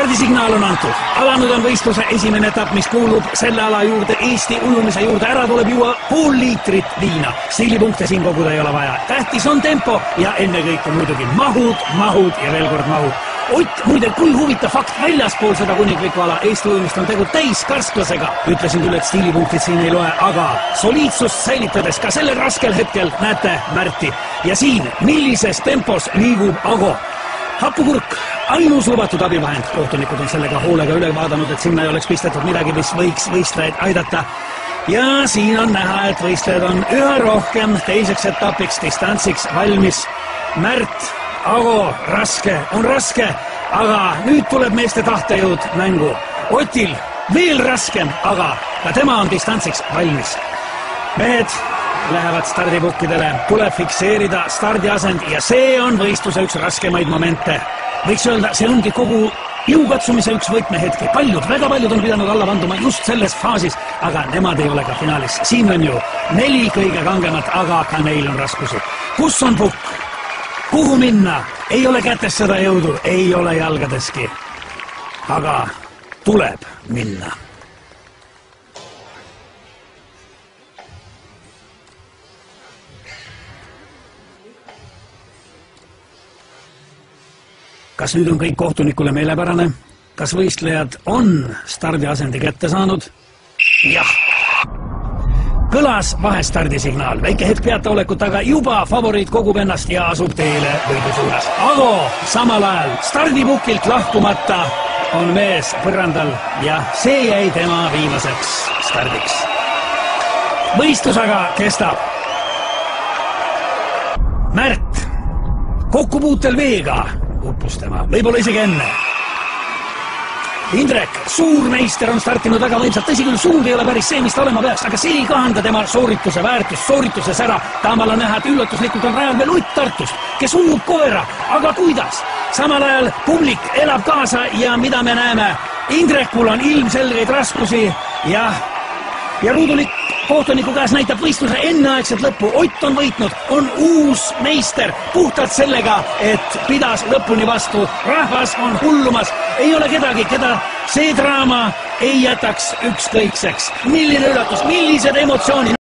stardisignaal on antud. Alanud on võistluse esimene etapp, mis kuulub selle ala juurde, Eesti ujumise juurde. Ära tuleb juua pool liitrit viina. Stiilipunkte siin koguda ei ole vaja. Tähtis on tempo ja ennekõike muidugi mahud ja veel kord mahud. Ott, muide, kui huvitav fakt, väljaspool seda kuninglikku ala Eesti ujumist on tegu täiskärsklasega. Ütlesin küll, et stiilipunktid siin ei loe, aga soliidsust säilitades ka sellel raskel hetkel näete Märti. Ja siin, millises tempos liigub Ago. Hapukurk, ainus lubatud abivahend. Kohtunikud on sellega hoolega üle vaadanud, et sinna ei oleks pistetud midagi, mis võiks võistlejaid aidata. Ja siin on näha, et võistlejad on üha rohkem teiseks etapiks distantsiks valmis. Märt, Ago, on raske, aga nüüd tuleb meeste tahtejõud mängu. Otil veel raskem, aga ka tema on distantsiks valmis. Mehed lähevad stardipukkidele, tuleb fikseerida stardiasend ja see on võistluse üks raskemaid momente. Võiks öelda, see ongi kogu jõukatsumise üks võtmehetki. Väga paljud on pidanud alla vanduma just selles faasis, aga nemad ei ole ka finaalis. Siin on ju 4 kõige kangemat, aga ka neil on raskusi. Kus on pukk? Kuhu minna? Ei ole kätes seda jõudu, ei ole jalgadeski. Aga tuleb minna. Kas nüüd on kõik kohtunikule meelepärane? Kas võistlejad on stardiasendi kätte saanud? Jah. Kõlas vahestardisignaal. Väike hetk peataolekut, aga juba favoriit kogub ennast ja asub teele võidu suunas. Ago samal ajal stardipukilt lahkumata on mees põrandal ja see jäi tema viimaseks stardiks. Võistlus aga kestab. Märt kokkupuutel veega uppus tema, võib-olla isegi enne. Indrek, suurmeister on startinud väga võimsalt, tõsi küll, suund ei ole päris see, mis ta olema peaks, aga see ei kahanda tema soorituse väärtust, soorituses ära. Taamal on näha, et üllatuslikult on rajal veel Ott Tartust, kes ujub koera, aga kuidas? Samal ajal publik elab kaasa ja mida me näeme? Indrekul on ilmselgeid raskusi ja ruudulik kohtuniku käes näitab võistluse enneaegset lõppu. Ott on võitnud, on uus meister puhtalt sellega, et pidas lõpuni vastu. Rahvas on hullumas, ei ole kedagi, keda see draama ei jätaks ükskõikseks. Milline üllatus, millised emotsioonid!